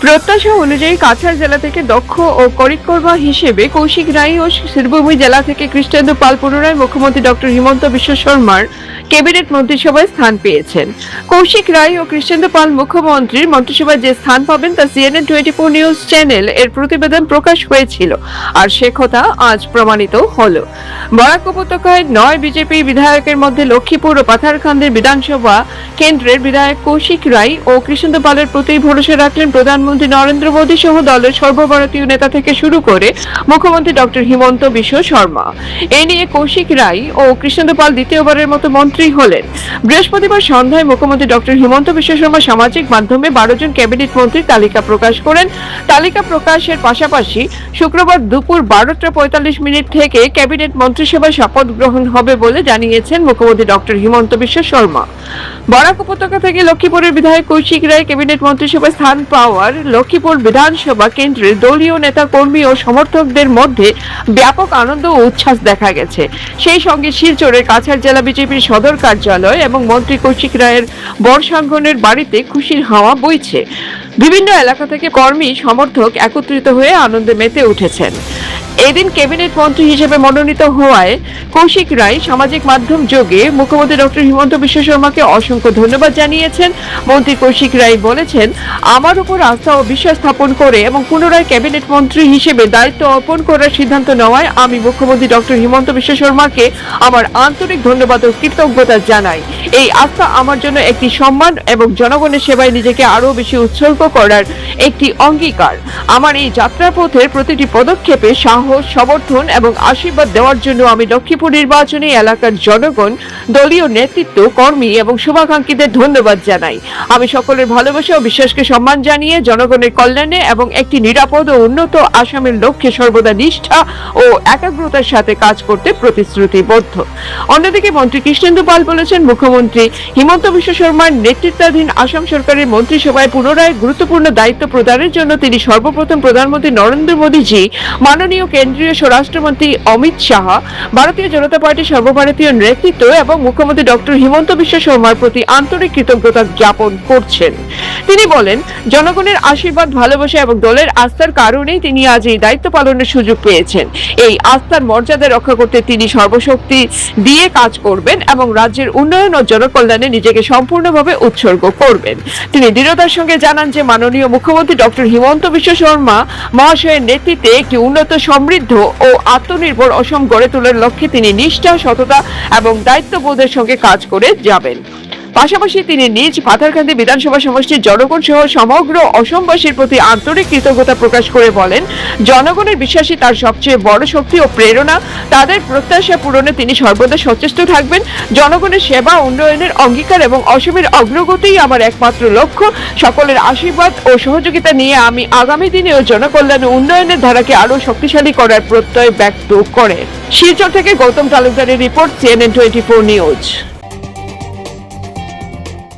প্রত্যাশা অনুযায়ী কাছাড় জেলা থেকে দক্ষ ও করিকর্মা হিসেবে কৌশিক রায় ও শ্রীভূমি জেলা থেকে কৃষ্ণেন্দু পাল পুনরায় মুখ্যমন্ত্রী ডক্টর হিমন্ত বিশ্ব শর্মার ক্যাবিনেট মন্ত্রিসভায় স্থান পেয়েছেন। কৌশিক রায় ও কৃষ্ণেন্দু পাল মুখ্যমন্ত্রীর মন্ত্রিসভায় যে স্থান পাবেন তা CNN24 নিউজ চ্যানেল এর প্রতিবেদন প্রকাশ হয়েছিল, আর সে কথা আজ প্রমাণিত হলো। বরাক উপত্যকায় 9 বিজেপি বিধায়কের মধ্যে লক্ষ্মীপুর ও পাথারকান্দির বিধানসভা কেন্দ্রের বিধায়ক কৌশিক রায় ও কৃষ্ণেন্দু পালের প্রতি ভরসা রাখলেন প্রধানমন্ত্রী নরেন্দ্র মোদী সহ দলের সর্বভারতীয় নেতা থেকে শুরু করে মুখ্যমন্ত্রী ডক্টর হিমন্ত বিশ্ব শর্মা। এ নিয়ে কৌশিক রায় ও কৃষ্ণেন্দু পাল দ্বিতীয়বারের মতো মন্ত্রী হলেন। বৃহস্পতিবার সন্ধ্যায় মুখ্যমন্ত্রী ডক্টর হিমন্ত বিশ্ব শর্মা সামাজিক মাধ্যমে 12 জন ক্যাবিনেট মন্ত্রীর তালিকা প্রকাশ করেন। তালিকা প্রকাশের পাশাপাশি শুক্রবার দুপুর 12:45 থেকে ক্যাবিনেট মন্ত্রিসভায় শপথ গ্রহণ হবে বলে জানিয়েছেন মুখ্যমন্ত্রী ডক্টর হিমন্ত বিশ্ব শর্মা। বরাক উপত্যকা থেকে লক্ষ্মীপুরের বিধায়ক কৌশিক রায় ক্যাবিনেট মন্ত্রিসভায় স্থান পাওয়ার লক্ষ্মীপুর বিধানসভা কেন্দ্রের দলীয় নেতা কর্মী ও সমর্থকদের মধ্যে ব্যাপক আনন্দ ও উচ্ছ্বাস দেখা গেছে। সেই সঙ্গে শিলচরের কাছাড় জেলা বিজেপির সদর কার্যালয় এবং মন্ত্রী কৌশিক রায়ের বর্ষাঙ্গনের বাড়িতে খুশির হাওয়া বইছে। বিভিন্ন এলাকা থেকে কর্মী সমর্থক একত্রিত হয়ে আনন্দে মেতে উঠেছেন। এদিন ক্যাবিনেট মন্ত্রী হিসেবে মনোনীত হওয়ায় কৌশিক রায় সামাজিক মাধ্যম যোগে মুখ্যমন্ত্রী ডক্টর হিমন্ত বিশ্ব শর্মাকে অসংখ্য ধন্যবাদ জানিয়েছেন। মন্ত্রী কৌশিক রায় বলেছেন, আমার উপর আস্থা ও বিশ্বাস স্থাপন করে এবং পুনরায় ক্যাবিনেট মন্ত্রী হিসেবে দায়িত্ব অর্পণ করার সিদ্ধান্ত নেওয়ায় আমি মুখ্যমন্ত্রী ডক্টর হিমন্ত বিশ্ব শর্মাকে আমার আন্তরিক ধন্যবাদ ও কৃতজ্ঞতা জানাই। এই আস্থা আমার জন্য একটি সম্মান এবং জনগণের সেবায় নিজেকে আরো বেশি উৎসর্গ করার একটি অঙ্গীকার। আমার এই যাত্রাপথের প্রতিটি পদক্ষেপে সাহস, সমর্থন এবং আশীর্বাদ দেওয়ার জন্য আমি লক্ষ্মীপুর নির্বাচনী এলাকার জনগণ, দলীয় নেতৃত্ব, কর্মী এবং শুভাকাঙ্ক্ষীদের ধন্যবাদ জানাই। আমি সকলের ভালোবাসা ও বিশ্বাসকে সম্মান জানিয়ে জনগণের কল্যাণে এবং একটি নিরাপদ ও উন্নত আসামের লক্ষ্যে সর্বদা নিষ্ঠা ও একাগ্রতার সাথে কাজ করতে প্রতিশ্রুতিবদ্ধ। অন্যদিকে মন্ত্রী কৃষ্ণেন্দু পাল বলেছেন, মুখ্যমন্ত্রী হিমন্ত বিশ্ব শর্মার নেতৃত্বাধীন আসাম সরকারের মন্ত্রিসভায় পুনরায় গুরুত্বপূর্ণ দায়িত্ব প্রদানের জন্য তিনি সর্বপ্রথম প্রধানমন্ত্রী নরেন্দ্র মোদীজি, মাননীয় কেন্দ্রীয় স্বরাষ্ট্রমন্ত্রী অমিত শাহ, ভারতীয় জনতা পার্টির সর্বভারতীয় নেতৃত্ব এবং মুখ্যমন্ত্রী ডক্টর হিমন্ত বিশ্ব শর্মার প্রতি আন্তরিক কৃতজ্ঞতা জ্ঞাপন করছেন। তিনি বলেন, জনগণের আশীর্বাদ, ভালোবাসা এবং দলের আস্থার কারণেই তিনি আজ এই দায়িত্ব পালনের সুযোগ পেয়েছেন। এই আস্থার মর্যাদা রক্ষা করতে তিনি সর্বশক্তি দিয়ে কাজ করবেন এবং রাজ্যের উন্নয়ন ও জনকল্যাণে নিজেকে সম্পূর্ণভাবে উৎসর্গ করবেন। তিনি দৃঢ়তার সঙ্গে জানান যে মাননীয় মুখ্যমন্ত্রী ডক্টর হিমন্ত বিশ্ব শর্মা মহাশয়ের নেতৃত্বে একটি উন্নত, সমৃদ্ধ ও আত্মনির্ভর অসম গড়ে তোলার লক্ষ্যে তিনি নিষ্ঠা, সততা এবং দায়িত্ববোধের সঙ্গে কাজ করে যাবেন। পাশাপাশি তিনি নিজ পাথারকান্দি বিধানসভা সমষ্টির জনগণ সহ সমগ্র অসমবাসীর প্রতি আন্তরিক কৃতজ্ঞতা প্রকাশ করে বলেন, জনগণের বিশ্বাসই তার সবচেয়ে বড় শক্তি ও প্রেরণা। তাদের প্রত্যাশা পূরণে তিনি সর্বদা সচেষ্ট থাকবেন। জনগণের সেবা, উন্নয়নের অঙ্গীকার এবং অসমের অগ্রগতিই আমার একমাত্র লক্ষ্য। সকলের আশীর্বাদ ও সহযোগিতা নিয়ে আমি আগামী দিনেও জনকল্যাণ ও উন্নয়নের ধারাকে আরো শক্তিশালী করার প্রত্যয় ব্যক্ত করেন। শিলচর থেকে গৌতম তালুকদারের রিপোর্ট, CNN24 নিউজ।